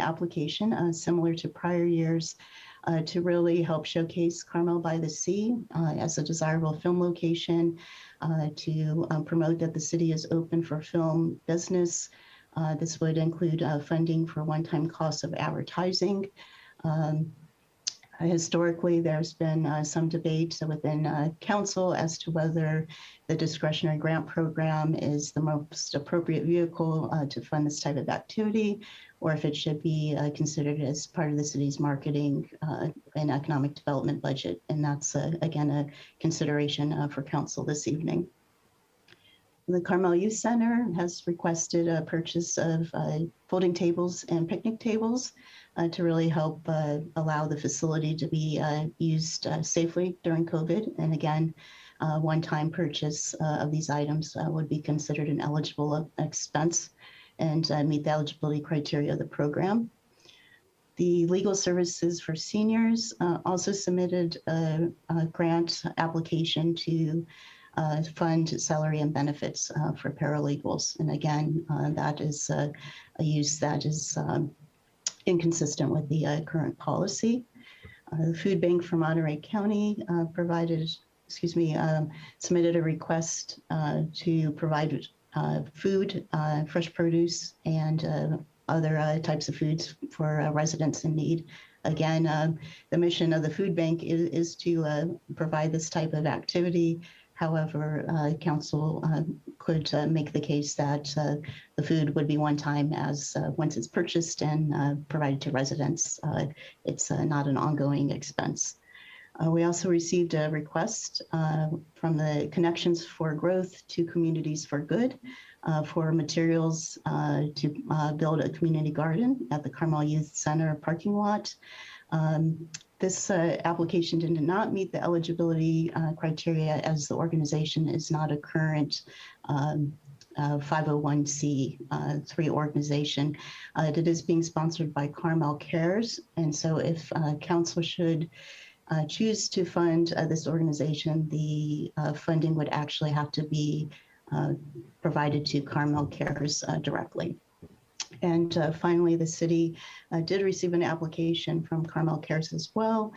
application similar to prior years to really help showcase Carmel-by-the-Sea as a desirable film location, to promote that the city is open for film business. This would include funding for one-time costs of advertising. Historically, there's been some debate within council as to whether the discretionary grant program is the most appropriate vehicle to fund this type of activity, or if it should be considered as part of the city's marketing and economic development budget. And that's, again, a consideration for council this evening. The Carmel Youth Center has requested a purchase of folding tables and picnic tables to really help allow the facility to be used safely during COVID. And again, one-time purchase of these items would be considered an eligible expense and meet the eligibility criteria of the program. The Legal Services for Seniors also submitted a grant application to fund salary and benefits for paralegals. And again, that is a use that is inconsistent with the current policy. The Food Bank for Monterey County submitted a request to provide food, fresh produce, and other types of foods for residents in need. Again, the mission of the Food Bank is to provide this type of activity. However, council could make the case that the food would be one time, as once it's purchased and provided to residents, it's not an ongoing expense. We also received a request from the Connections for Growth to Communities for Good for materials to build a community garden at the Carmel Youth Center parking lot. This application did not meet the eligibility criteria, as the organization is not a current 501c3 organization. It is being sponsored by Carmel Cares. And so if council should choose to fund this organization, the funding would actually have to be provided to Carmel Cares directly. And finally, the city did receive an application from Carmel Cares as well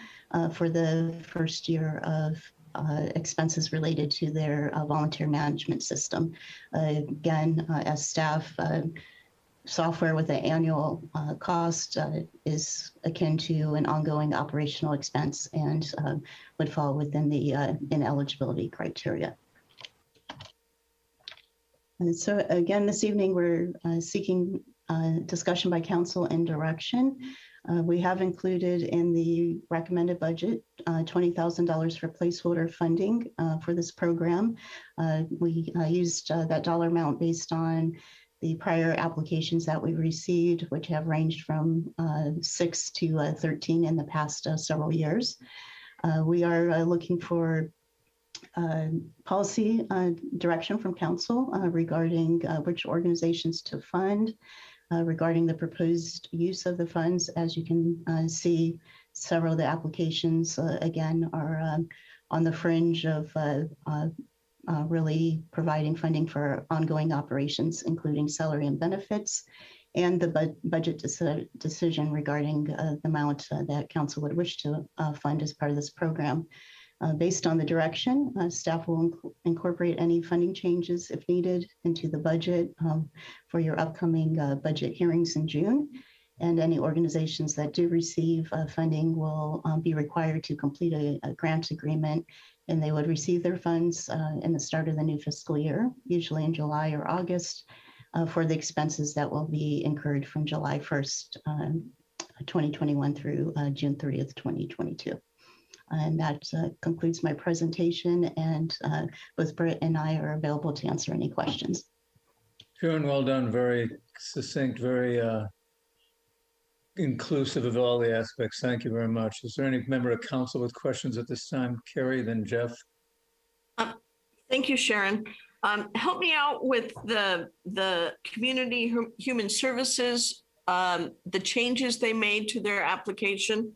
for the first year of expenses related to their volunteer management system. Again, as staff, software with an annual cost is akin to an ongoing operational expense and would fall within the ineligibility criteria. And so again, this evening, we're seeking discussion by council and direction. We have included in the recommended budget $20,000 for placeholder funding for this program. We used that dollar amount based on the prior applications that we received, which have ranged from 6 to 13 in the past several years. We are looking for policy direction from council regarding which organizations to fund, regarding the proposed use of the funds. As you can see, several of the applications, again, are on the fringe of really providing funding for ongoing operations, including salary and benefits, and the budget decision regarding the amount that council would wish to fund as part of this program. Based on the direction, staff will incorporate any funding changes, if needed, into the budget for your upcoming budget hearings in June. And any organizations that do receive funding will be required to complete a grant agreement, and they would receive their funds in the start of the new fiscal year, usually in July or August, for the expenses that will be incurred from July 1st, 2021 through June 30th, 2022. And that concludes my presentation, and both Britt and I are available to answer any questions. Sharon, well done. Very succinct, very inclusive of all the aspects. Thank you very much. Is there any member of council with questions at this time? Carrie, then Jeff. Thank you, Sharon. Help me out with the community human services, the changes they made to their application.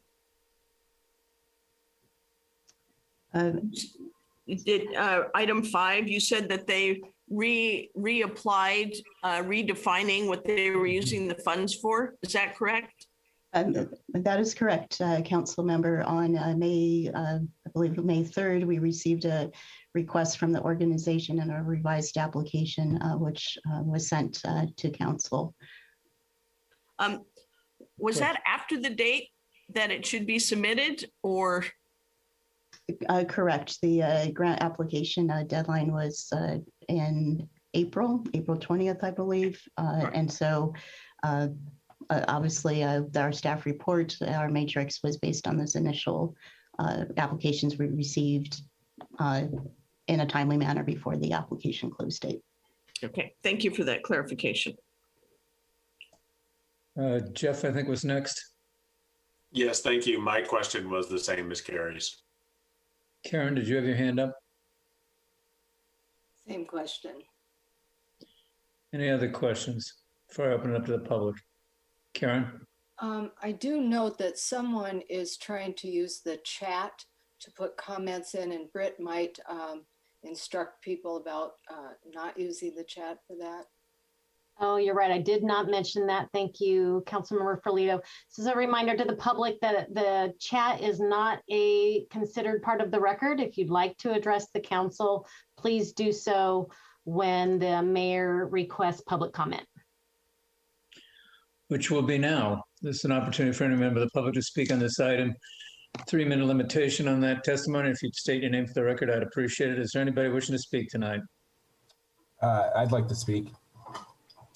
Did item 5, you said that they reapplied, redefining what they were using the funds for. Is that correct? That is correct, Council Member. On May, I believe May 3rd, we received a request from the organization and a revised application, which was sent to Council. Was that after the date that it should be submitted, or? Correct. The grant application deadline was in April 20th, I believe. Right. And so obviously our staff report, our matrix was based on those initial applications we received in a timely manner before the application close date. Okay, thank you for that clarification. Jeff, I think was next. Yes, thank you. My question was the same as Carrie's. Karen, did you have your hand up? Same question. Any other questions before I open it up to the public? Karen? I do note that someone is trying to use the chat to put comments in, and Britt might instruct people about not using the chat for that. Oh, you're right. I did not mention that. Thank you, Councilmember Ferlito. This is a reminder to the public that the chat is not a considered part of the record. If you'd like to address the council, please do so when the mayor requests public comment. Which will be now. This is an opportunity for any member of the public to speak on this item. 3-minute limitation on that testimony. If you'd state your name for the record, I'd appreciate it. Is there anybody wishing to speak tonight? I'd like to speak.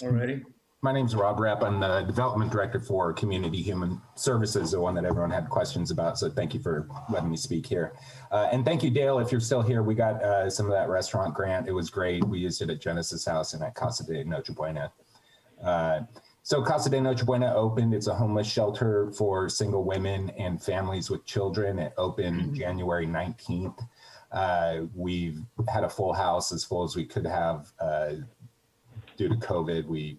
Already. My name's Rob Rapp. I'm the Development Director for Community Human Services, the one that everyone had questions about. So thank you for letting me speak here. And thank you, Dale, if you're still here. We got some of that restaurant grant. It was great. We used it at Genesis House and at Casa de Noche Buena. So Casa de Noche Buena opened. It's a homeless shelter for single women and families with children. It opened January 19th. We've had a full house, as full as we could have. Due to COVID, we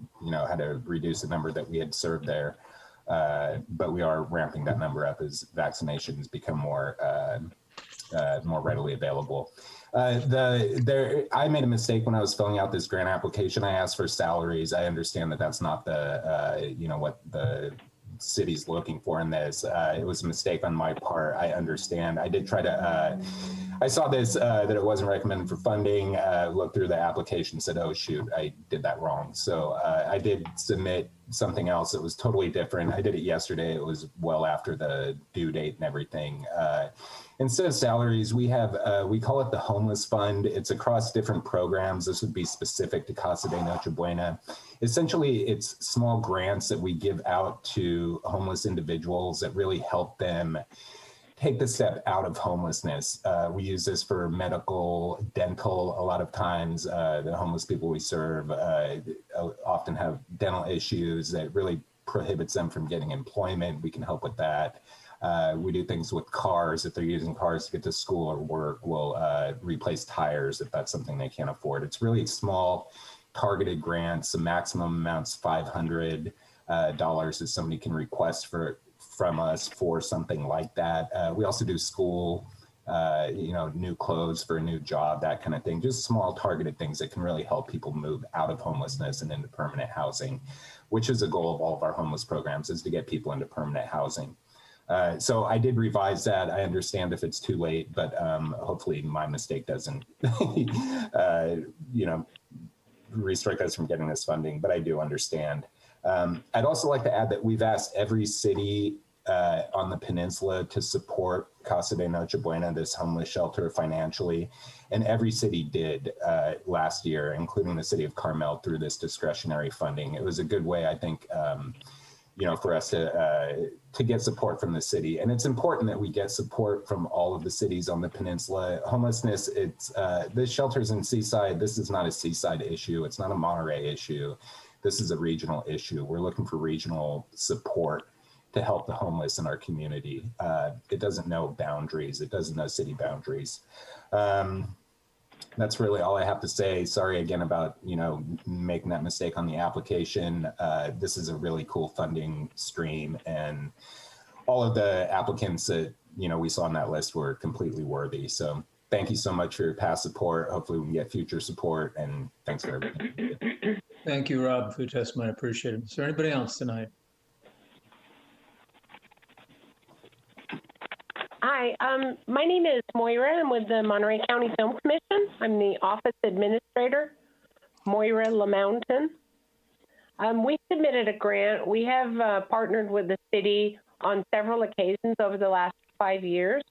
had to reduce the number that we had served there, but we are ramping that number up as vaccinations become more readily available. I made a mistake when I was filling out this grant application. I asked for salaries. I understand that that's not the what the city's looking for in this. It was a mistake on my part. I understand. I did try to. I saw this, that it wasn't recommended for funding, looked through the application, said, oh, shoot, I did that wrong. So I did submit something else that was totally different. I did it yesterday. It was well after the due date and everything. Instead of salaries, we have, we call it the Homeless Fund. It's across different programs. This would be specific to Casa de Noche Buena. Essentially, it's small grants that we give out to homeless individuals that really help them take the step out of homelessness. We use this for medical, dental. A lot of times, the homeless people we serve often have dental issues that really prohibits them from getting employment. We can help with that. We do things with cars. If they're using cars to get to school or work, we'll replace tires if that's something they can't afford. It's really small, targeted grants. The maximum amount's $500 that somebody can request from us for something like that. We also do school, new clothes for a new job, that kind of thing. Just small targeted things that can really help people move out of homelessness and into permanent housing, which is a goal of all of our homeless programs, is to get people into permanent housing. So I did revise that. I understand if it's too late, but hopefully my mistake doesn't, restrict us from getting this funding, but I do understand. I'd also like to add that we've asked every city on the peninsula to support Casa de Noche Buena, this homeless shelter, financially. And every city did last year, including the city of Carmel, through this discretionary funding. It was a good way, I think, for us to get support from the city. And it's important that we get support from all of the cities on the peninsula. Homelessness, this shelter's in Seaside. This is not a Seaside issue. It's not a Monterey issue. This is a regional issue. We're looking for regional support to help the homeless in our community. It doesn't know boundaries. It doesn't know city boundaries. That's really all I have to say. Sorry again about, making that mistake on the application. This is a really cool funding stream, and all of the applicants that, we saw on that list were completely worthy. So thank you so much for your past support. Hopefully we can get future support, and thanks for everything. Thank you, Rob, for your testimony. I appreciate it. Is there anybody else tonight? Hi, my name is Moira. I'm with the Monterey County Film Commission. I'm the office administrator, Moira LaMountain. We submitted a grant. We have partnered with the city on several occasions over the last 5 years.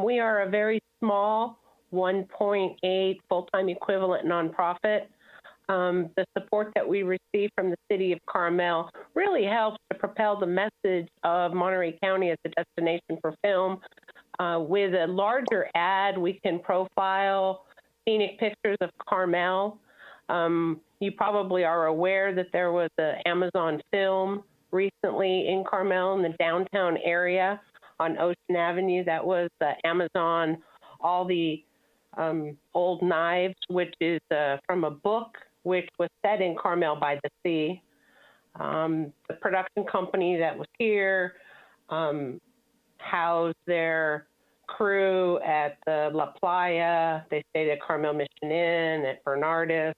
We are a very small 1.8 full-time equivalent nonprofit. The support that we receive from the city of Carmel really helps to propel the message of Monterey County as a destination for film. With a larger ad, we can profile scenic pictures of Carmel. You probably are aware that there was an Amazon film recently in Carmel in the downtown area on Ocean Avenue. That was Amazon, All the Old Knives, which is from a book which was set in Carmel-by-the-Sea. The production company that was here housed their crew at the La Playa. They stayed at Carmel Mission Inn, at Bernardus.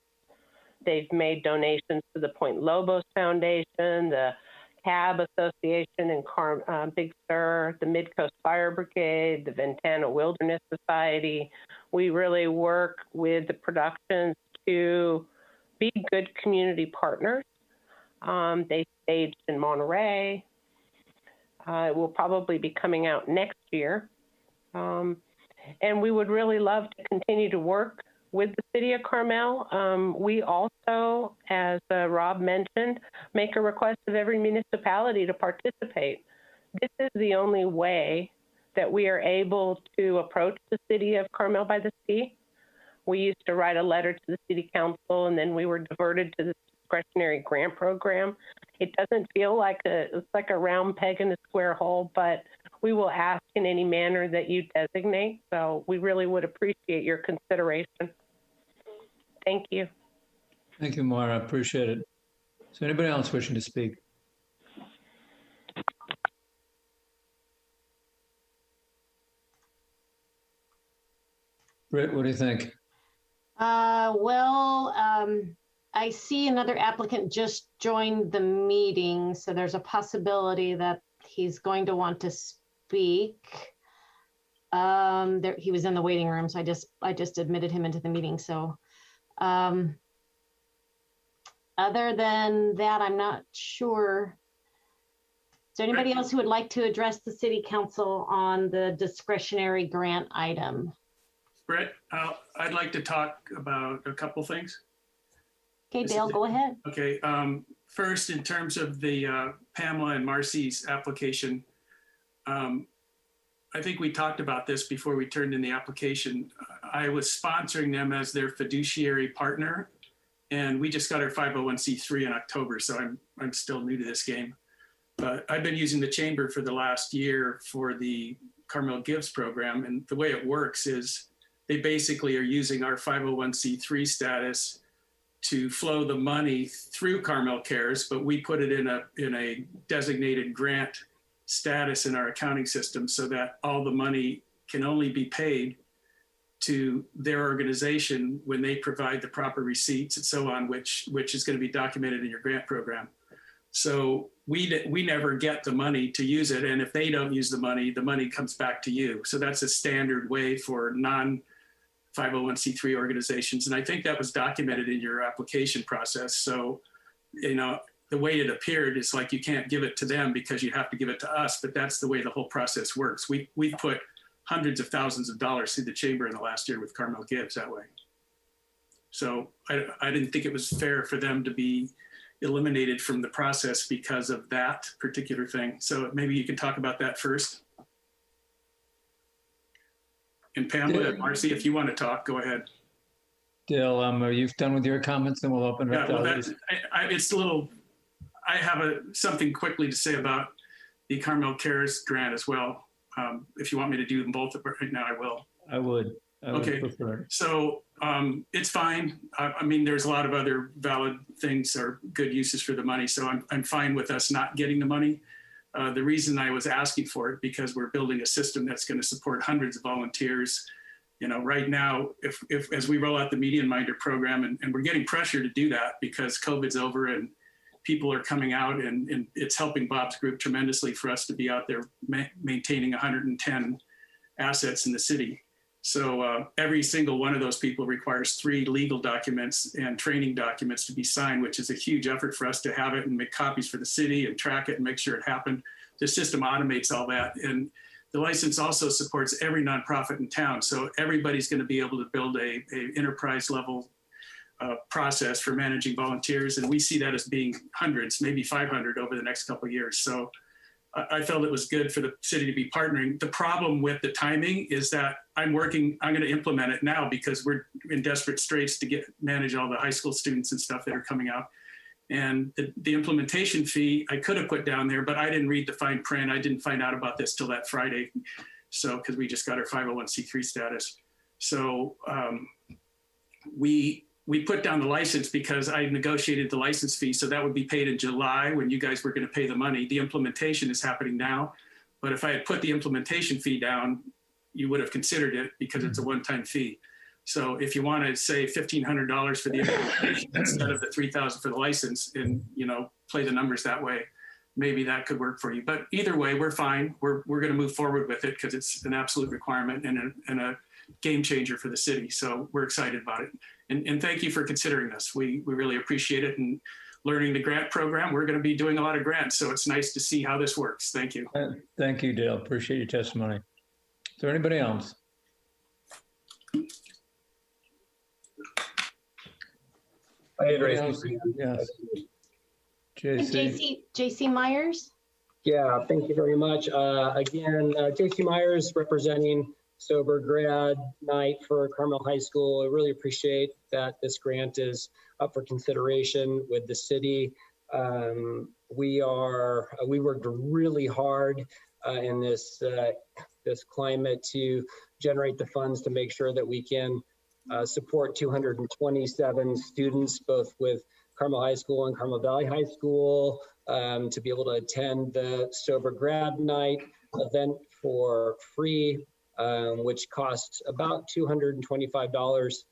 They've made donations to the Point Lobos Foundation, the Cab Association in Big Sur, the Midcoast Fire Brigade, the Ventana Wilderness Society. We really work with the productions to be good community partners. They staged in Monterey. It will probably be coming out next year. And we would really love to continue to work with the city of Carmel. We also, as Rob mentioned, make a request of every municipality to participate. This is the only way that we are able to approach the city of Carmel-by-the-Sea. We used to write a letter to the city council, and then we were diverted to the discretionary grant program. It doesn't feel like it's like a round peg in a square hole, but we will ask in any manner that you designate. So we really would appreciate your consideration. Thank you. Thank you, Maura. I appreciate it. Is there anybody else wishing to speak? Britt, what do you think? I see another applicant just joined the meeting, so there's a possibility that he's going to want to speak. He was in the waiting room, so I just admitted him into the meeting. So other than that, I'm not sure. Is there anybody else who would like to address the city council on the discretionary grant item? Brett, I'd like to talk about a couple things. Okay, Dale, go ahead. Okay, first, in terms of the Pamela and Marcy's application, I think we talked about this before we turned in the application. I was sponsoring them as their fiduciary partner, and we just got our 501c3 in October, so I'm still new to this game. But I've been using the chamber for the last year for the Carmel Gives program, and the way it works is they basically are using our 501c3 status to flow the money through Carmel Cares, but we put it in a designated grant status in our accounting system so that all the money can only be paid to their organization when they provide the proper receipts and so on, which is going to be documented in your grant program. So we never get the money to use it, and if they don't use the money comes back to you. So that's a standard way for non-501c3 organizations, and I think that was documented in your application process. So, you know, the way it appeared is like you can't give it to them because you have to give it to us, but that's the way the whole process works. We put hundreds of thousands of dollars through the chamber in the last year with Carmel Gives that way. So I didn't think it was fair for them to be eliminated from the process because of that particular thing. So maybe you can talk about that first. And Pamela and Marcy, if you want to talk, go ahead. Dale, are you done with your comments? And we'll open it up to others. It's a little, I have something quickly to say about the Carmel Cares grant as well. If you want me to do them both right now, I will. I would okay. Prefer. So it's fine. I mean, there's a lot of other valid things or good uses for the money. So I'm fine with us not getting the money. The reason I was asking for it, because we're building a system that's going to support hundreds of volunteers Right now, if as we roll out the Median Minder program, and we're getting pressure to do that because COVID's over and people are coming out, and it's helping Bob's group tremendously for us to be out there maintaining 110 assets in the city. So every single one of those people requires 3 legal documents and training documents to be signed, which is a huge effort for us to have it and make copies for the city and track it and make sure it happened. The system automates all that. And the license also supports every nonprofit in town. So everybody's going to be able to build a enterprise level process for managing volunteers. And we see that as being hundreds, maybe 500 over the next couple of years. So I felt it was good for the city to be partnering. The problem with the timing is that I'm going to implement it now because we're in desperate straits to manage all the high school students and stuff that are coming out. And the implementation fee I could have put down there, but I didn't read the fine print. I didn't find out about this till that Friday. So, because we just got our 501c3 status. So we put down the license because I negotiated the license fee. So that would be paid in July when you guys were going to pay the money. The implementation is happening now. But if I had put the implementation fee down, you would have considered it because it's a one-time fee. So if you want to say $1,500 for the implementation instead of the $3,000 for the license, and play the numbers that way, maybe that could work for you. But either way, we're fine. We're going to move forward with it because it's an absolute requirement and a game changer for the city. So we're excited about it. And thank you for considering us. We really appreciate it. And learning the grant program, we're going to be doing a lot of grants. So it's nice to see how this works. Thank you. Thank you, Dale. Appreciate your testimony. Is there anybody else? Yes. JC Myers. Yeah, thank you very much. Again, JC Myers representing Sober Grad Night for Carmel High School. I really appreciate that this grant is up for consideration with the city. We worked really hard in this climate to generate the funds to make sure that we can support 227 students, both with Carmel High School and Carmel Valley High School, to be able to attend the Sober Grad Night event for free, which costs about $225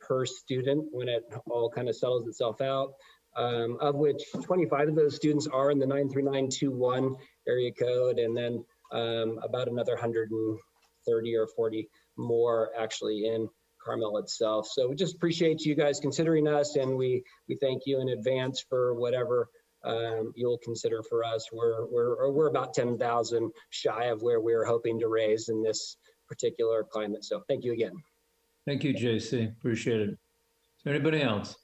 per student when it all kind of settles itself out, of which 25 of those students are in the 93921 area code, and then about another 130 or 40 more actually in Carmel itself. So we just appreciate you guys considering us, and we thank you in advance for whatever you'll consider for us. We're about 10,000 shy of where we're hoping to raise in this particular climate. So thank you again. Thank you, JC. Appreciate it. Is there anybody else?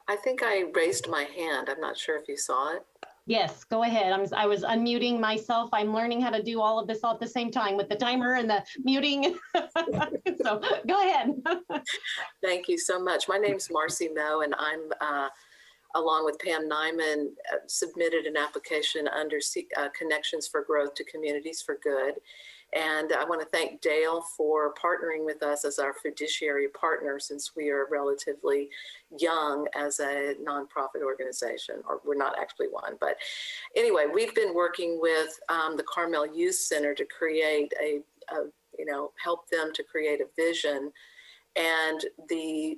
I think I raised my hand. I'm not sure if you saw it. Yes, go ahead. I was unmuting myself. I'm learning how to do all of this all at the same time with the timer and the muting. So go ahead. Thank you so much. My name's Marcy Moe, and I'm, along with Pam Nyman, submitted an application under Connections for Growth to Communities for Good. And I want to thank Dale for partnering with us as our fiduciary partner, since we are relatively young as a nonprofit organization, or we're not actually one. But anyway, we've been working with the Carmel Youth Center to create help them to create a vision. And the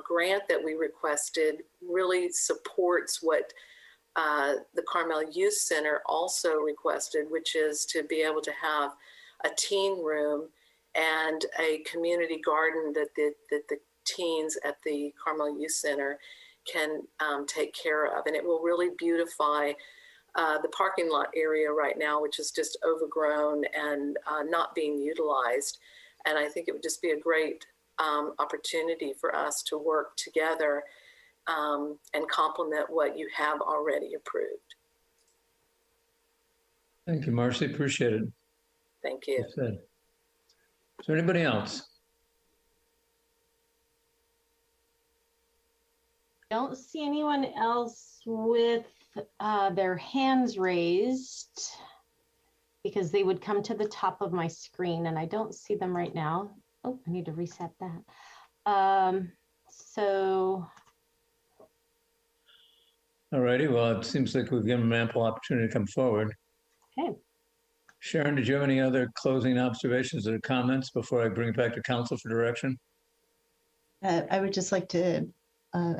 grant that we requested really supports what the Carmel Youth Center also requested, which is to be able to have a teen room and a community garden that the teens at the Carmel Youth Center can take care of. And it will really beautify the parking lot area right now, which is just overgrown and not being utilized. And I think it would just be a great opportunity for us to work together and complement what you have already approved. Thank you, Marcy. Appreciate it. Thank you. Is there anybody else? Don't see anyone else with their hands raised, because they would come to the top of my screen, and I don't see them right now. Oh, I need to reset that. So. All righty. Well, it seems like we've given them ample opportunity to come forward. Okay. Sharon, did you have any other closing observations or comments before I bring it back to council for direction? I would just like to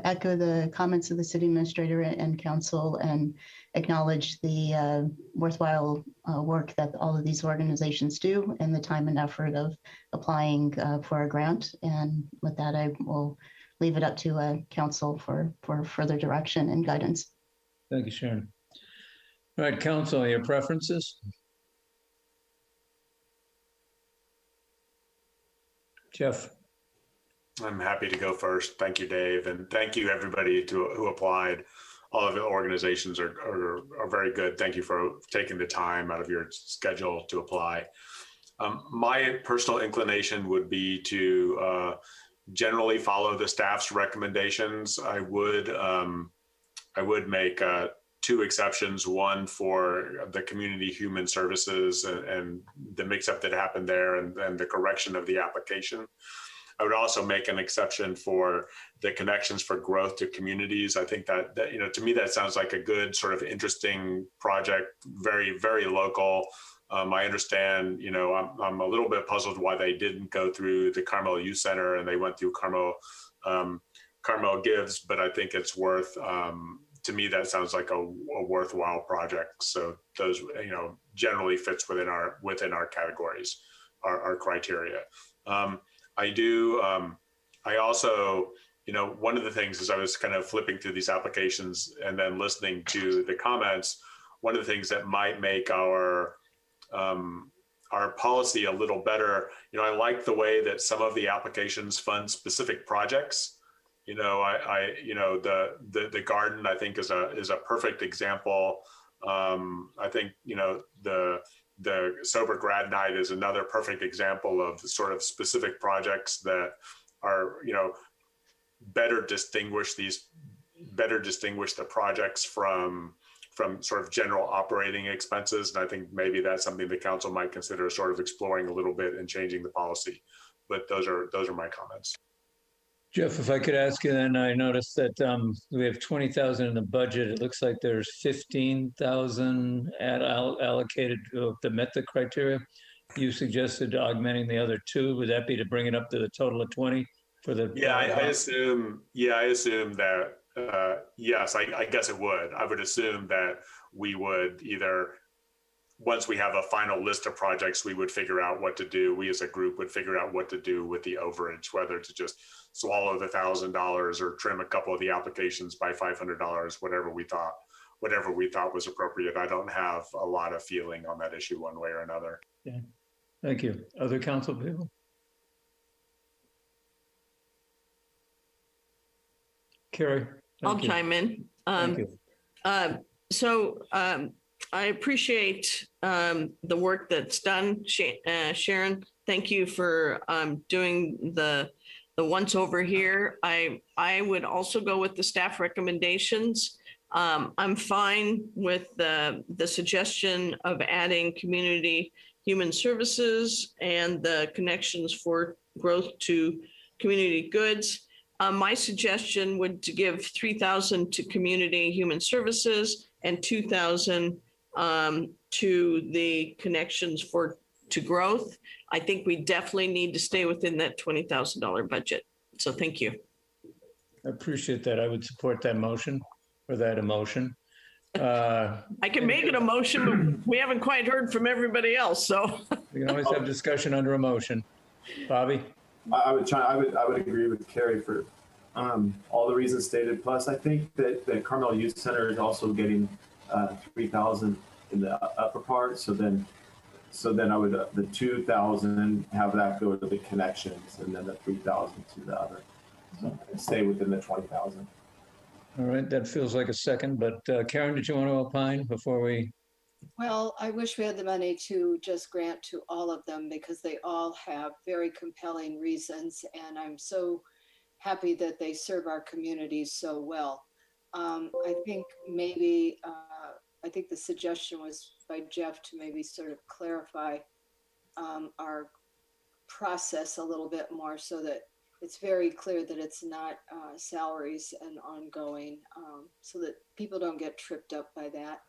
echo the comments of the city administrator and council and acknowledge the worthwhile work that all of these organizations do and the time and effort of applying for a grant. And with that, I will leave it up to council for further direction and guidance. Thank you, Sharon. All right, council, your preferences? Jeff. I'm happy to go first. Thank you, Dave. And thank you, everybody who applied. All of the organizations are very good. Thank you for taking the time out of your schedule to apply. My personal inclination would be to generally follow the staff's recommendations. I would make two exceptions, one for the community human services and the mix-up that happened there and the correction of the application. I would also make an exception for the connections for growth to communities. I think that to me, that sounds like a good sort of interesting project, very, very local. I understand, I'm a little bit puzzled why they didn't go through the Carmel Youth Center and they went through Carmel Gives, but I think it's worth, to me, that sounds like a worthwhile project. So those, generally fits within our categories, our criteria. I also, one of the things is I was kind of flipping through these applications and then listening to the comments. One of the things that might make our policy a little better, I like the way that some of the applications fund specific projects. The garden, I think, is a perfect example. I think, the Sober Grad Night is another perfect example of the sort of specific projects that are, better distinguish the projects from sort of general operating expenses. And I think maybe that's something the council might consider sort of exploring a little bit and changing the policy. But those are my comments. Jeff, if I could ask you then, I noticed that we have 20,000 in the budget. It looks like there's 15,000 allocated that met the criteria. You suggested augmenting the other two. Would that be to bring it up to the total of 20 for the? Yeah, I assume that, yes, I guess it would. I would assume that we would either, once we have a final list of projects, we would figure out what to do. We as a group would figure out what to do with the overage, whether to just swallow the $1,000 or trim a couple of the applications by $500, whatever we thought was appropriate. I don't have a lot of feeling on that issue one way or another. Yeah. Thank you. Other council people? Carrie? I'll chime in. Thank you. I appreciate the work that's done, Sharon. Thank you for doing the once over here. I would also go with the staff recommendations. I'm fine with the suggestion of adding community human services and the connections for growth to community goods. My suggestion would to give 3,000 to community human services and 2,000 to the connections to growth. I think we definitely need to stay within that $20,000 budget. So thank you. I appreciate that. I would support that motion or that emotion. I can make it a motion, but we haven't quite heard from everybody else. So we can always have discussion under a motion. Bobby? I would agree with Carrie for all the reasons stated. Plus, I think that the Carmel Youth Center is also getting 3,000 in the upper part. So then I would the 2,000 have that go to the connections, and then the 3,000 to the other. So stay within the 20,000. All right, that feels like a second. But Karen, did you want to opine before we? Well, I wish we had the money to just grant to all of them because they all have very compelling reasons, and I'm so happy that they serve our communities so well. I think maybe, I think the suggestion was by Jeff to maybe sort of clarify our process a little bit more so that it's very clear that it's not salaries and ongoing, so that people don't get tripped up by that.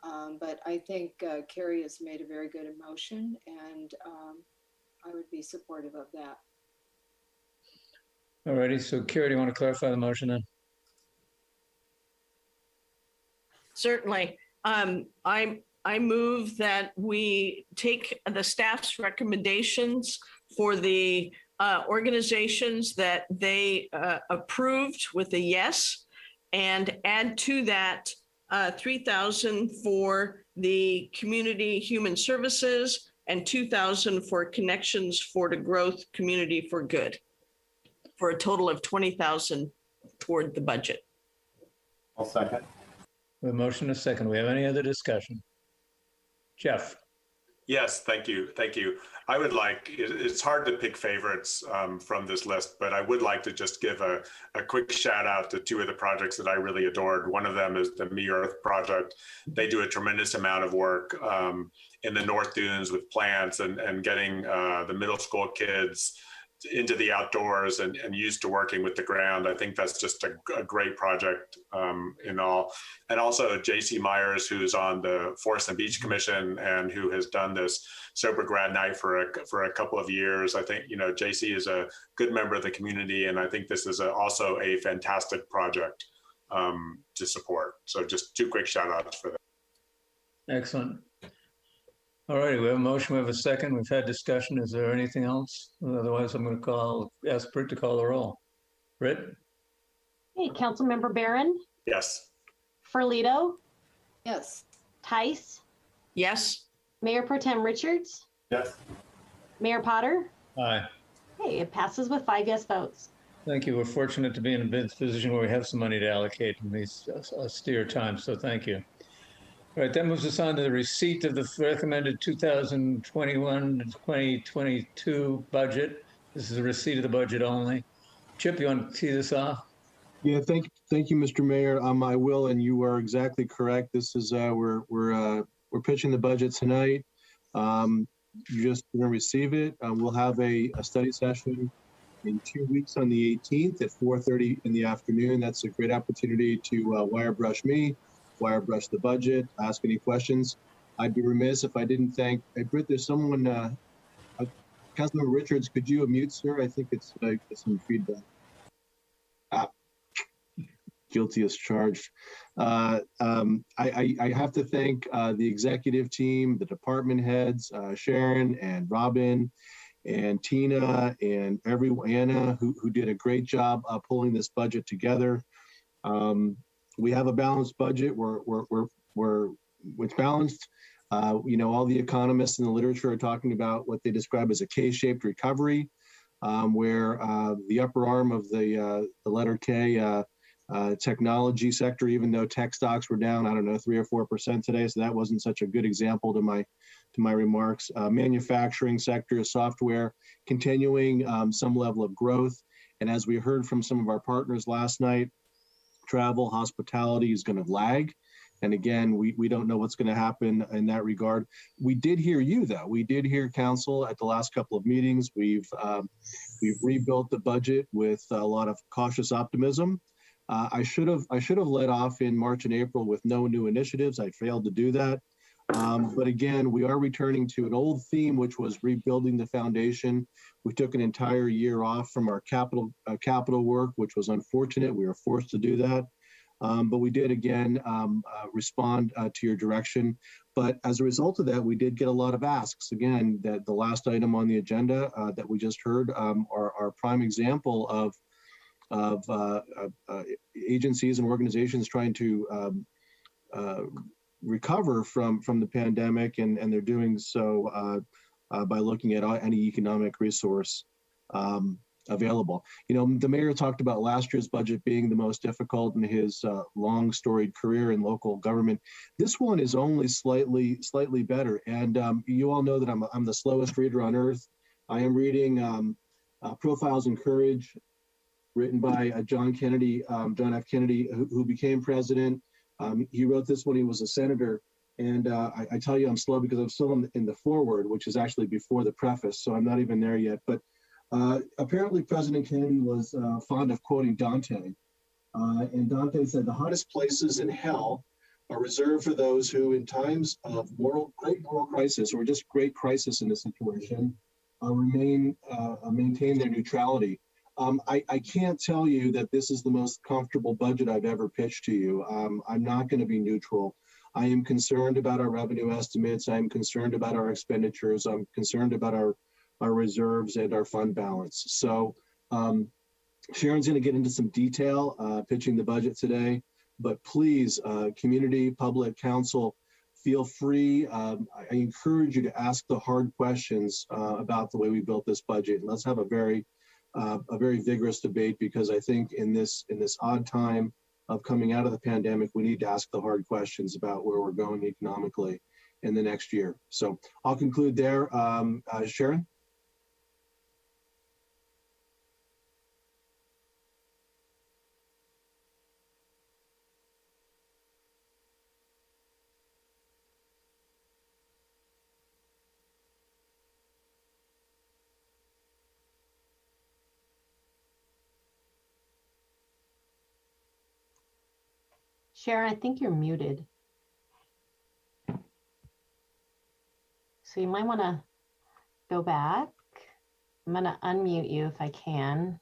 But I think Carrie has made a very good motion, and I would be supportive of that. All righty. So Carrie, do you want to clarify the motion then? Certainly. I move that we take the staff's recommendations for the organizations that they approved with a yes, and add to that 3,000 for the community human services and 2,000 for connections for the growth community for good, for a total of 20,000 toward the budget. I'll second. The motion is second. We have any other discussion? Jeff. Yes, thank you. Thank you. I would like, it's hard to pick favorites from this list, but I would like to just give a quick shout out to two of the projects that I really adored. One of them is the Me Earth project. They do a tremendous amount of work in the North Dunes with plants and getting the middle school kids into the outdoors and used to working with the ground. I think that's just a great project in all. And also JC Myers, who's on the Forest and Beach Commission and who has done this Sober Grad Night for a couple of years. I think, JC is a good member of the community, and I think this is also a fantastic project to support. So just two quick shout outs for that. Excellent. All righty, we have a motion, we have a second. We've had discussion. Is there anything else? Otherwise, I'm going to ask Britt to call the roll. Britt? Hey, Councilmember Barron, Yes. Ferlito, Yes. Tice, Yes. Mayor Pro Tem Richards, Yes. Mayor Potter. Aye. Hey, it passes with 5 yes votes. Thank you. We're fortunate to be in a position where we have some money to allocate in these austere times, so thank you. All right, that moves us on to the receipt of the recommended 2021-2022 budget. This is a receipt of the budget only. Chip, you want to tee this off? Yeah, thank you, Mr. Mayor. I will, and you are exactly correct. This is we're pitching the budget tonight. You're just going to receive it. We'll have a study session in 2 weeks on the 18th at 4:30 in the afternoon. That's a great opportunity to wire brush me, wire brush the budget, ask any questions. I'd be remiss if I didn't thank, hey, Britt, there's someone, Councilmember Richards, could you unmute, sir? I think it's some feedback. Guilty as charged. I have to thank the executive team, the department heads, Sharon and Robin and Tina and Anna, who did a great job pulling this budget together. We have a balanced budget. It's balanced. All the economists in the literature are talking about what they describe as a K-shaped recovery, where the upper arm of the letter K, technology sector, even though tech stocks were down, 3 or 4% today, so that wasn't such a good example to my remarks. Manufacturing sector, software, continuing some level of growth, and as we heard from some of our partners last night, travel, hospitality is going to lag. And again, we don't know what's going to happen in that regard. We did hear you, though. We did hear council at the last couple of meetings. We've rebuilt the budget with a lot of cautious optimism. I should have led off in March and April with no new initiatives. I failed to do that. But again, we are returning to an old theme, which was rebuilding the foundation. We took an entire year off from our capital work, which was unfortunate. We were forced to do that. But we did, again, respond to your direction. But as a result of that, we did get a lot of asks. Again, that the last item on the agenda that we just heard are a prime example of agencies and organizations trying to recover from the pandemic, and they're doing so by looking at any economic resource available. The mayor talked about last year's budget being the most difficult in his long storied career in local government. This one is only slightly better. And you all know that I'm the slowest reader on earth. I am reading Profiles in Courage, written by John F. Kennedy, who became president. He wrote this when he was a senator. And I tell you I'm slow because I'm still in the foreword, which is actually before the preface. So I'm not even there yet. But apparently President Kennedy was fond of quoting Dante. And Dante said, "The hottest places in hell are reserved for those who, in times of great moral crisis or just great crisis in a situation, maintain their neutrality. I can't tell you that this is the most comfortable budget I've ever pitched to you. I'm not going to be neutral. I am concerned about our revenue estimates. I'm concerned about our expenditures. I'm concerned about our reserves and our fund balance. So Sharon's going to get into some detail pitching the budget today, but please, community, public, council, feel free. I encourage you to ask the hard questions about the way we built this budget. And let's have a very vigorous debate, because I think in this odd time of coming out of the pandemic, we need to ask the hard questions about where we're going economically in the next year. So I'll conclude there. Sharon? Sharon, I think you're muted. So you might want to go back. I'm going to unmute you if I can.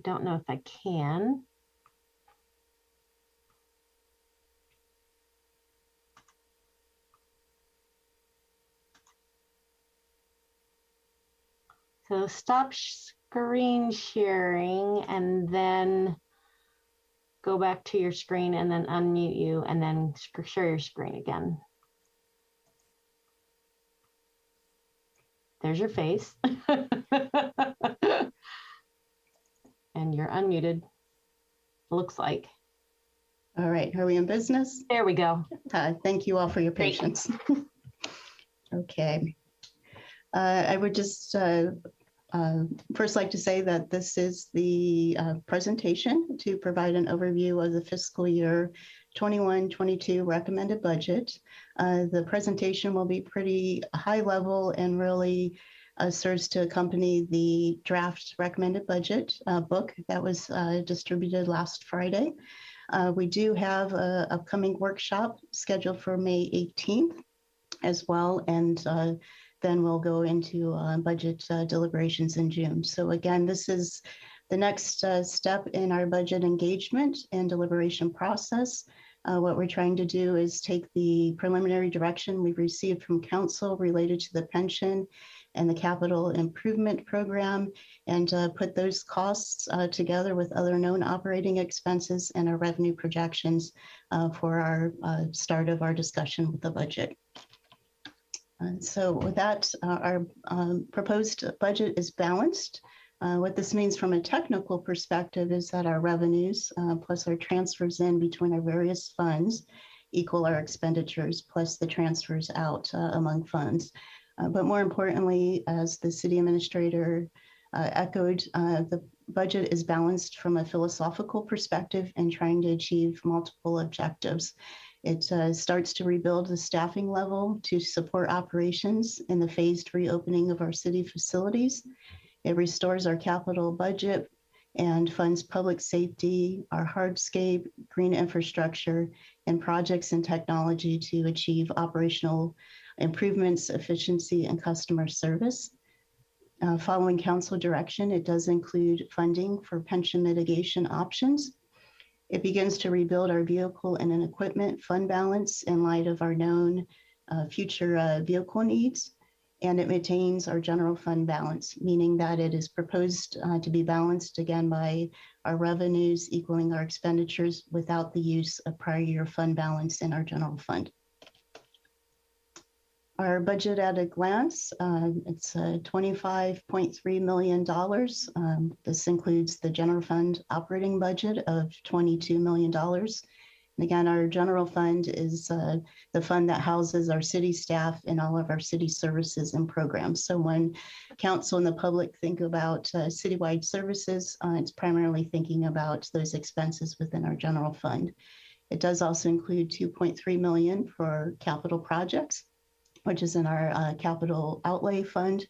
Don't know if I can. So stop screen sharing and then go back to your screen and then unmute you and then share your screen again. There's your face. And you're unmuted, looks like. All right, are we in business? There we go. Thank you all for your patience. Okay. I would just first like to say that this is the presentation to provide an overview of the fiscal year 21-22 recommended budget. The presentation will be pretty high level and really serves to accompany the draft recommended budget book that was distributed last Friday. We do have an upcoming workshop scheduled for May 18th as well, and then we'll go into budget deliberations in June. So again, this is the next step in our budget engagement and deliberation process. What we're trying to do is take the preliminary direction we've received from council related to the pension and the capital improvement program and put those costs together with other known operating expenses and our revenue projections for our start of our discussion with the budget. So with that, our proposed budget is balanced. What this means from a technical perspective is that our revenues plus our transfers in between our various funds equal our expenditures plus the transfers out among funds. But more importantly, as the city administrator echoed, the budget is balanced from a philosophical perspective and trying to achieve multiple objectives. It starts to rebuild the staffing level to support operations in the phased reopening of our city facilities. It restores our capital budget and funds public safety, our hardscape, green infrastructure, and projects and technology to achieve operational improvements, efficiency, and customer service. Following council direction, it does include funding for pension mitigation options. It begins to rebuild our vehicle and an equipment fund balance in light of our known future vehicle needs. And it maintains our general fund balance, meaning that it is proposed to be balanced again by our revenues equaling our expenditures without the use of prior year fund balance in our general fund. Our budget at a glance, it's $25.3 million. This includes the general fund operating budget of $22 million. And again, our general fund is the fund that houses our city staff and all of our city services and programs. So when council and the public think about citywide services, it's primarily thinking about those expenses within our general fund. It does also include $2.3 million for capital projects, which is in our capital outlay fund.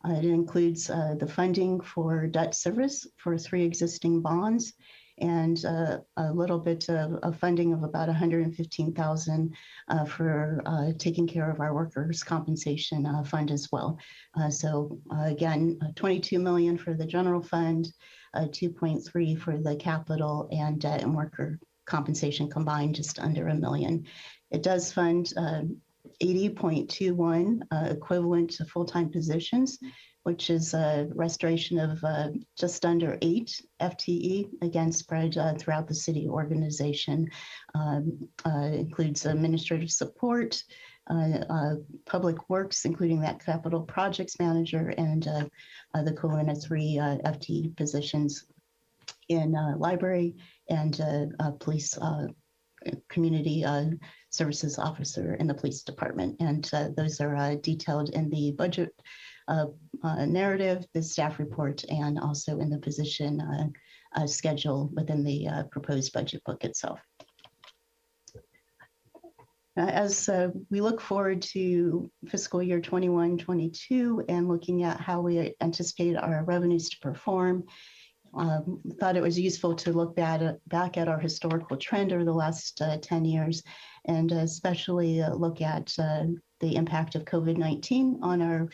It includes the funding for debt service for 3 existing bonds and a little bit of funding of about $115,000 for taking care of our workers' compensation fund as well. So again, $22 million for the general fund, 2.3 for the capital and debt and worker compensation combined, just under $1 million. It does fund 80.21 equivalent to full-time positions, which is a restoration of just under 8 FTE, again, spread throughout the city organization. Includes administrative support, public works, including that capital projects manager, and the equivalent of 3 FTE positions in library and police community services officer in the police department. And those are detailed in the budget narrative, the staff report, and also in the position schedule within the proposed budget book itself. As we look forward to fiscal year 21-22 and looking at how we anticipate our revenues to perform, thought it was useful to look back at our historical trend over the last 10 years, and especially look at the impact of COVID-19 on our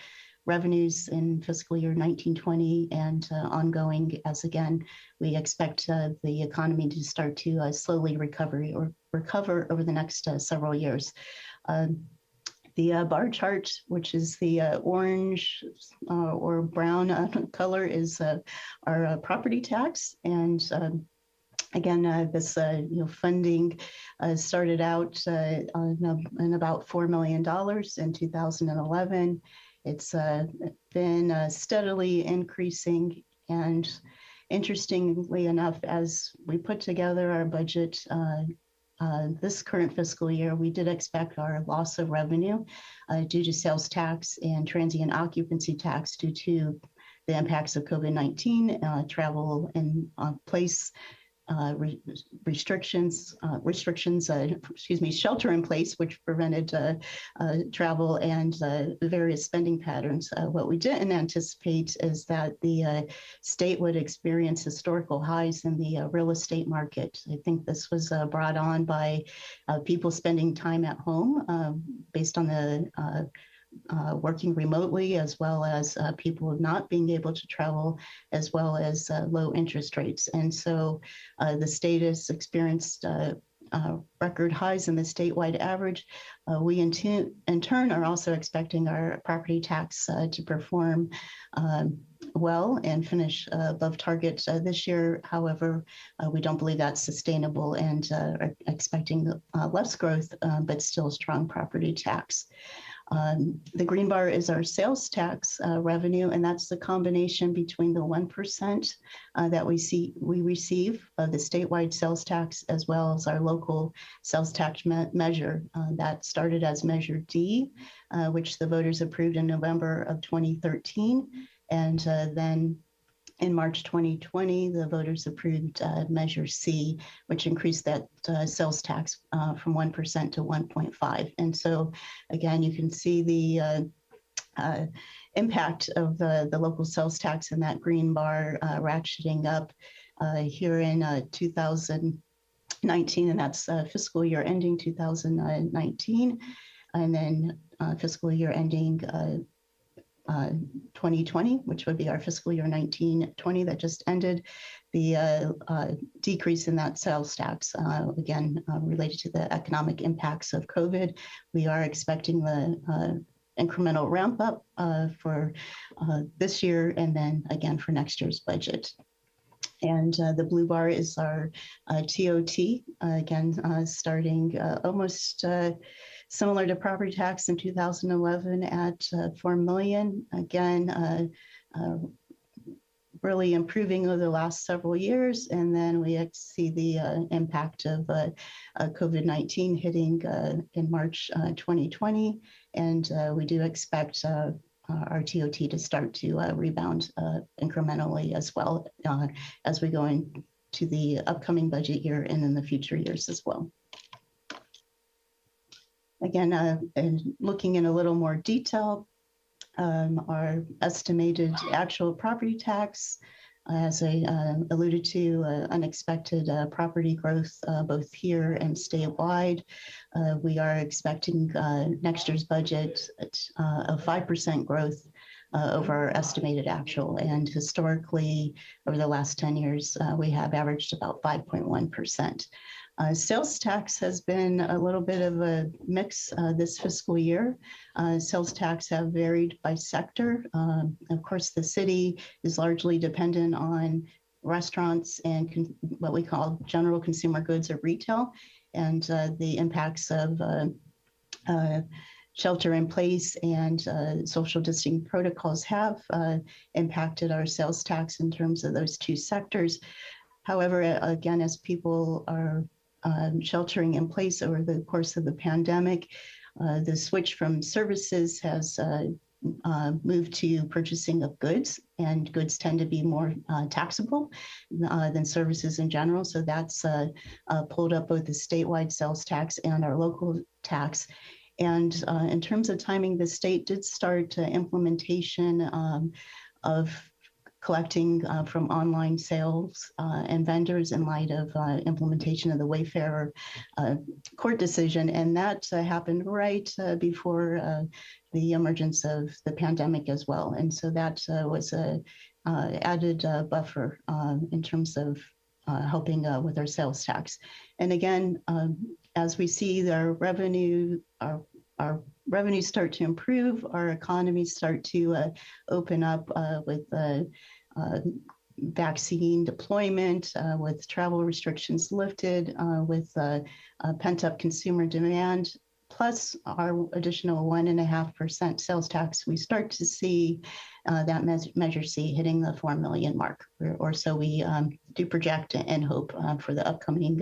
revenues in fiscal year 19-20 and ongoing, as again, we expect the economy to start to slowly recover over the next several years. The bar chart, which is the orange or brown color, is our property tax. And again, this funding started out in about $4 million in 2011. It's been steadily increasing, and interestingly enough, as we put together our budget this current fiscal year, we did expect our loss of revenue due to sales tax and transient occupancy tax due to the impacts of COVID-19, travel and place restrictions, shelter in place, which prevented travel and various spending patterns. What we didn't anticipate is that the state would experience historical highs in the real estate market. I think this was brought on by people spending time at home based on the working remotely, as well as people not being able to travel, as well as low interest rates. And so the state has experienced record highs in the statewide average. We in turn are also expecting our property tax to perform well and finish above target this year. However, we don't believe that's sustainable and are expecting less growth, but still strong property tax. The green bar is our sales tax revenue, and that's the combination between the 1% that we receive of the statewide sales tax, as well as our local sales tax measure that started as Measure D, which the voters approved in November of 2013, and then in March 2020, the voters approved Measure C, which increased that sales tax from 1% to 1.5%. And so, again, you can see the impact of the local sales tax in that green bar ratcheting up here in 2019, and that's fiscal year ending 2019, and then fiscal year ending 2020, which would be our fiscal year 19-20 that just ended, the decrease in that sales tax, again, related to the economic impacts of COVID. We are expecting the incremental ramp up for this year and then again for next year's budget. And the blue bar is our TOT, again, starting almost similar to property tax in 2011 at $4 million. Again, really improving over the last several years. And then we see the impact of COVID-19 hitting in March 2020. And we do expect our TOT to start to rebound incrementally as well as we go into the upcoming budget year and in the future years as well. Again, and looking in a little more detail, our estimated actual property tax As I alluded to, unexpected property growth both here and statewide. We are expecting next year's budget of 5% growth over our estimated actual. And historically, over the last 10 years, we have averaged about 5.1%. Sales tax has been a little bit of a mix this fiscal year. Sales tax have varied by sector. Of course, the city is largely dependent on restaurants and what we call general consumer goods or retail, and the impacts of shelter in place and social distancing protocols have impacted our sales tax in terms of those two sectors. However, again, as people are sheltering in place over the course of the pandemic, the switch from services has moved to purchasing of goods, and goods tend to be more taxable than services in general. So that's pulled up both the statewide sales tax and our local tax. And in terms of timing, the state did start implementation of collecting from online sales and vendors in light of implementation of the Wayfarer court decision. And that happened right before the emergence of the pandemic as well. And so that was an added buffer in terms of helping with our sales tax. And again, as we see our revenues start to improve, our economies start to open up with vaccine deployment, with travel restrictions lifted, with pent-up consumer demand, plus our additional 1.5% sales tax, we start to see that Measure C hitting the 4 million mark, or so we do project and hope for the upcoming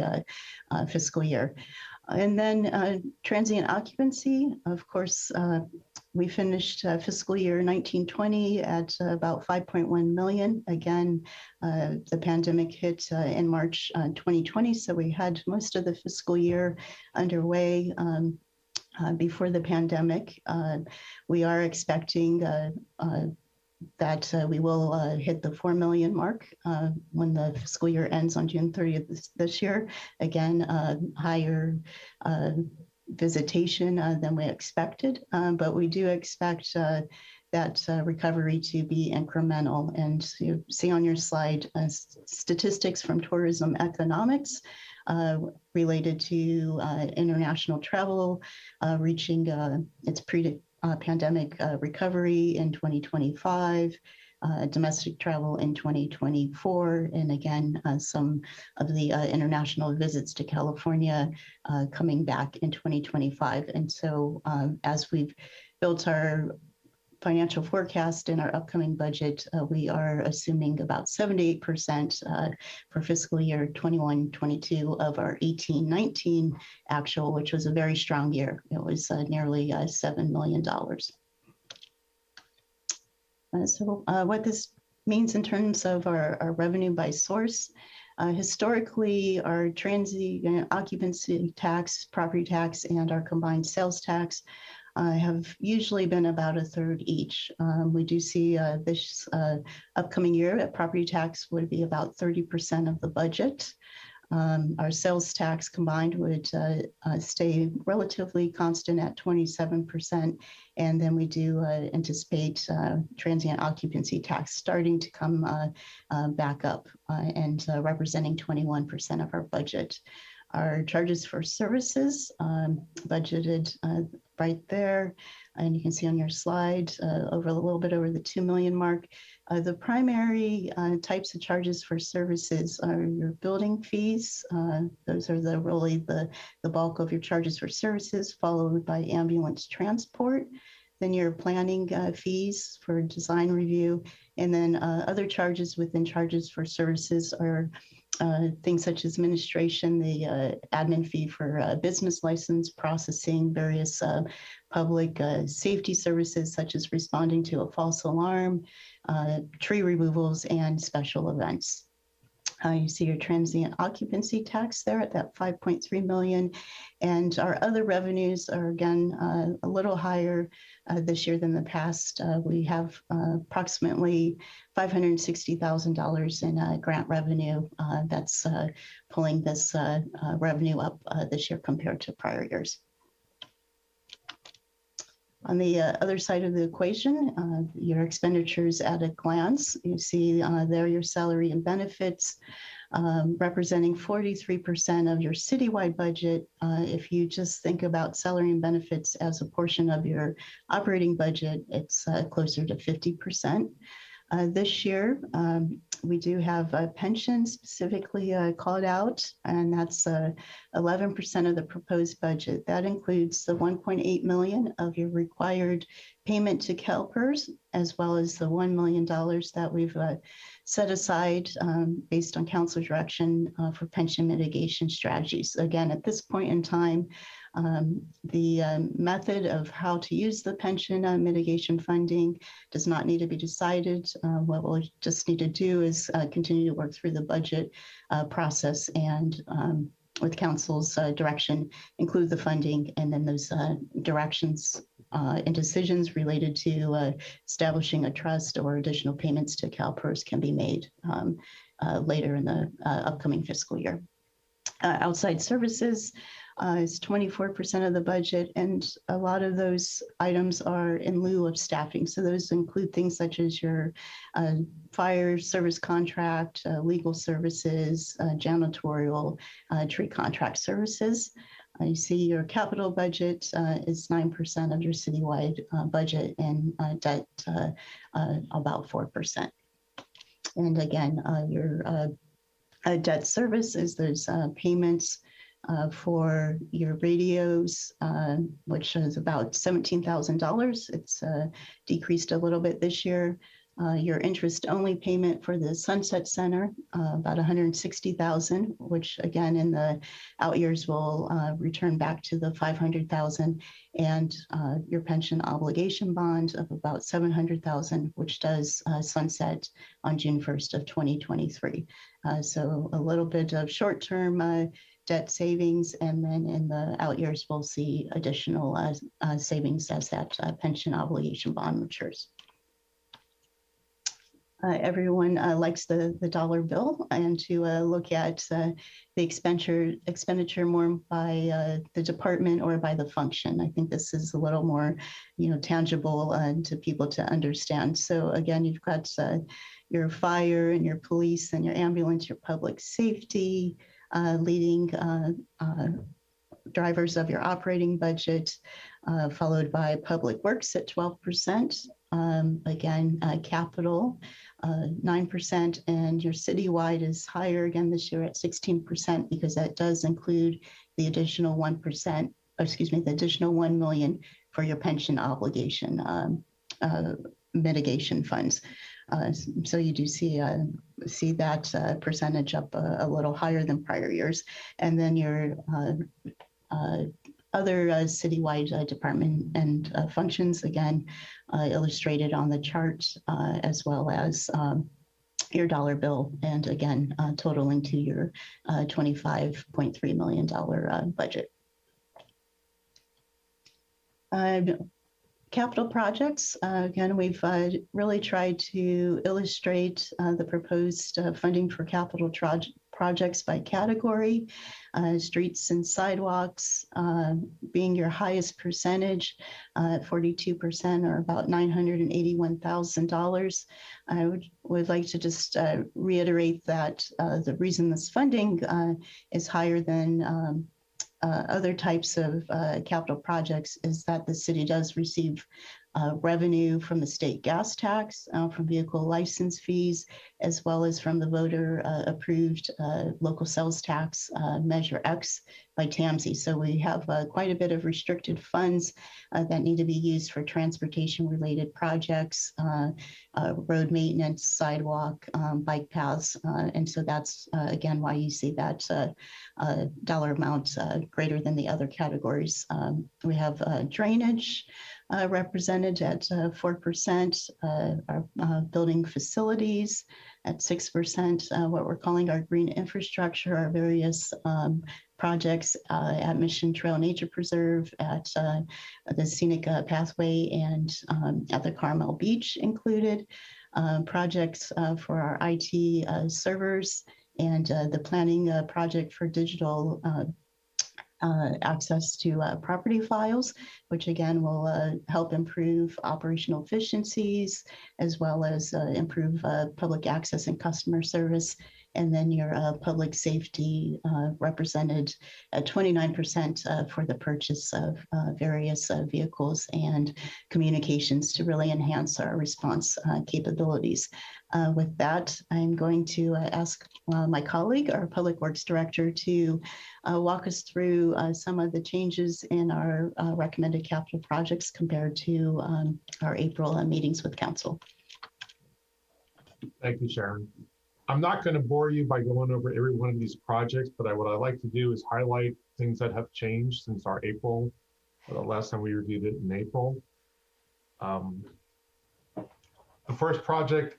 fiscal year. And then transient occupancy, of course, we finished fiscal year 1920 at about 5.1 million. Again, the pandemic hit in March 2020, so we had most of the fiscal year underway before the pandemic. We are expecting that we will hit the 4 million mark when the fiscal year ends on June 30th this year. Again, higher visitation than we expected, but we do expect that recovery to be incremental. And you see on your slide statistics from tourism economics related to international travel reaching its pre-pandemic recovery in 2025, domestic travel in 2024, and again, some of the international visits to California coming back in 2025. And so as we've built our financial forecast in our upcoming budget, we are assuming about 78% for fiscal year 21-22 of our 18-19 actual, which was a very strong year. It was nearly $7 million. So what this means in terms of our revenue by source, historically, our transient occupancy tax, property tax, and our combined sales tax have usually been about a third each. We do see this upcoming year that property tax would be about 30% of the budget. Our sales tax combined would stay relatively constant at 27%. And then we do anticipate transient occupancy tax starting to come back up and representing 21% of our budget. Our charges for services budgeted right there. And you can see on your slide over a little bit over the 2 million mark. The primary types of charges for services are your building fees. Those are really the bulk of your charges for services, followed by ambulance transport. Then your planning fees for design review, and then other charges within charges for services are things such as administration, the admin fee for business license processing, various public safety services such as responding to a false alarm, tree removals, and special events. You see your transient occupancy tax there at that 5.3 million. And our other revenues are again a little higher this year than the past. We have approximately $560,000 in grant revenue that's pulling this revenue up this year compared to prior years. On the other side of the equation, your expenditures at a glance, you see there your salary and benefits representing 43% of your citywide budget. If you just think about salary and benefits as a portion of your operating budget, it's closer to 50%. This year, we do have a pension specifically called out, and that's 11% of the proposed budget. That includes the 1.8 million of your required payment to CalPERS, as well as the $1 million that we've set aside based on council direction for pension mitigation strategies. Again, at this point in time, the method of how to use the pension mitigation funding does not need to be decided. What we'll just need to do is continue to work through the budget process and with council's direction, include the funding, and then those directions and decisions related to establishing a trust or additional payments to CalPERS can be made later in the upcoming fiscal year. Outside services is 24% of the budget, and a lot of those items are in lieu of staffing. So those include things such as your fire service contract, legal services, janitorial, tree contract services. You see your capital budget is 9% of your citywide budget, and debt about 4%. And again, your debt service is those payments for your radios, which is about $17,000. It's decreased a little bit this year. Your interest-only payment for the Sunset Center, about $160,000, which again in the out years will return back to the $500,000, and your pension obligation bond of about $700,000, which does sunset on June 1st of 2023. So a little bit of short-term debt savings, and then in the out years we'll see additional savings as that pension obligation bond matures. Everyone likes the dollar bill, and to look at the expenditure more by the department or by the function. I think this is a little more, tangible to people to understand. So again, you've got your fire and your police and your ambulance, your public safety, leading drivers of your operating budget, followed by public works at 12%. Again, capital, 9%, and your citywide is higher again this year at 16% because that does include the additional 1%, the additional 1 million for your pension obligation mitigation funds. So you do see that percentage up a little higher than prior years. And then your other citywide department and functions, again, illustrated on the chart, as well as your dollar bill, and again, totaling to your $25.3 million budget. Capital projects, again, we've really tried to illustrate the proposed funding for capital projects by category. Streets and sidewalks being your highest percentage, 42%, or about $981,000. I would like to just reiterate that the reason this funding is higher than other types of capital projects is that the city does receive revenue from the state gas tax, from vehicle license fees, as well as from the voter approved local sales tax, Measure X by TAMSI. So we have quite a bit of restricted funds that need to be used for transportation related projects, road maintenance, sidewalk, bike paths. And so that's, again, why you see that dollar amount greater than the other categories. We have drainage represented at 4%, our building facilities at 6%. What we're calling our green infrastructure, our various projects at Mission Trail Nature Preserve, at the Scenic Pathway, and at the Carmel Beach included. Projects for our IT servers, and the planning project for digital access to property files, which again will help improve operational efficiencies, as well as improve public access and customer service. And then your public safety represented at 29% for the purchase of various vehicles and communications to really enhance our response capabilities. With that, I'm going to ask my colleague, our Public Works Director, to walk us through some of the changes in our recommended capital projects compared to our April meetings with Council. Thank you, Sharon. I'm not going to bore you by going over every one of these projects, but what I like to do is highlight things that have changed since our April, the last time we reviewed it in April. The first project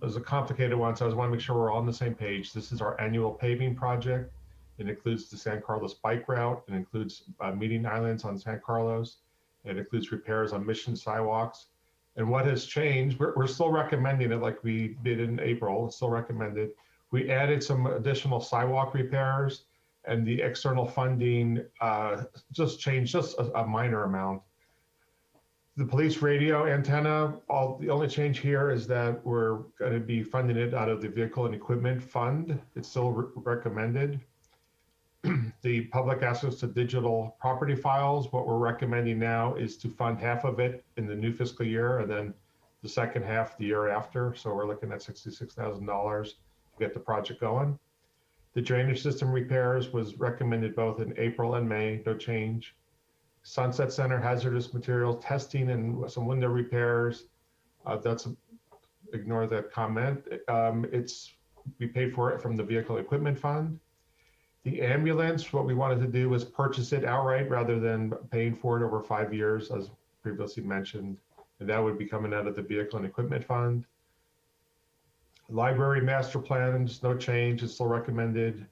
is a complicated one, so I just want to make sure we're all on the same page. This is our annual paving project. It includes the San Carlos bike route. It includes meeting islands on San Carlos. It includes repairs on Mission sidewalks. And what has changed, we're still recommending it like we did in April, it's still recommended. We added some additional sidewalk repairs, and the external funding just changed just a minor amount. The police radio antenna, the only change here is that we're going to be funding it out of the vehicle and equipment fund. It's still recommended. The public access to digital property files, what we're recommending now is to fund half of it in the new fiscal year and then the second half the year after. So we're looking at $66,000 to get the project going. The drainage system repairs was recommended both in April and May, no change. Sunset Center hazardous material testing and some window repairs. Ignore that comment. We paid for it from the vehicle equipment fund. The ambulance, what we wanted to do was purchase it outright rather than paying for it over 5 years, as previously mentioned. And that would be coming out of the vehicle and equipment fund. Library master plans, no change, it's still recommended.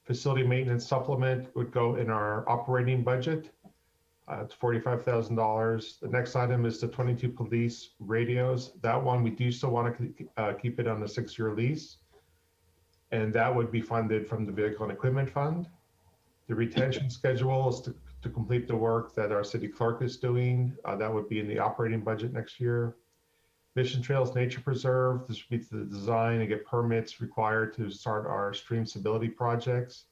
Facility maintenance supplement would go in our operating budget. It's $45,000. The next item is the 22 police radios. That one, we do still want to keep it on a 6-year lease. And that would be funded from the vehicle and equipment fund. The retention schedule is to complete the work that our city clerk is doing. That would be in the operating budget next year. Mission Trails Nature Preserve, this would be the design and get permits required to start our stream stability projects.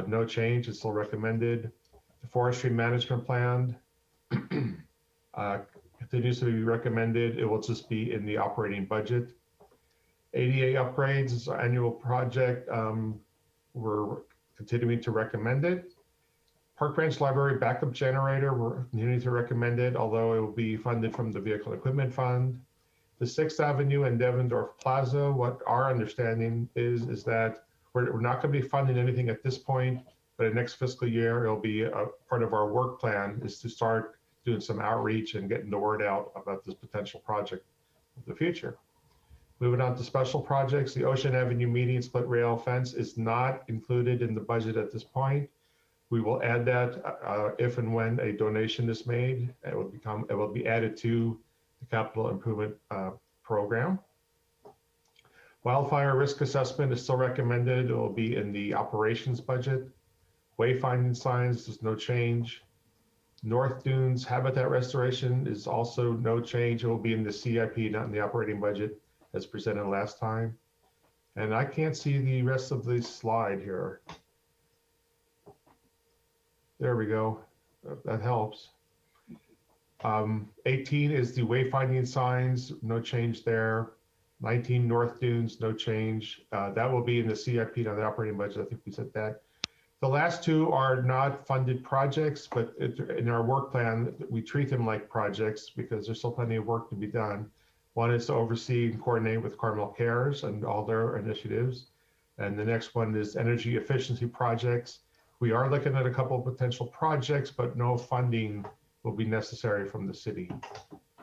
No change, it's still recommended. The forestry management plan continues to be recommended. It will just be in the operating budget. ADA upgrades is our annual project. We're continuing to recommend it. Park Branch Library backup generator, we're continuing to recommend it, although it will be funded from the vehicle equipment fund. The 6th Avenue and Devendorf Plaza, what our understanding is that we're not going to be funding anything at this point, but in next fiscal year, it'll be a part of our work plan is to start doing some outreach and getting the word out about this potential project of the future. Moving on to special projects, the Ocean Avenue median split rail fence is not included in the budget at this point. We will add that if and when a donation is made. It will be added to the capital improvement program. Wildfire risk assessment is still recommended. It will be in the operations budget. Wayfinding signs, there's no change. North Dunes habitat restoration is also no change. It will be in the CIP, not in the operating budget, as presented last time. And I can't see the rest of the slide here. There we go. That helps. 18 is the wayfinding signs, no change there. 19 North Dunes, no change. That will be in the CIP, not the operating budget. I think we said that. The last two are not funded projects, but in our work plan, we treat them like projects because there's still plenty of work to be done. One is to oversee and coordinate with Carmel Cares and all their initiatives. And the next one is energy efficiency projects. We are looking at a couple of potential projects, but no funding will be necessary from the city.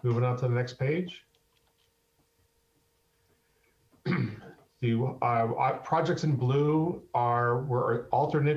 Moving on to the next page. The projects in blue were alternate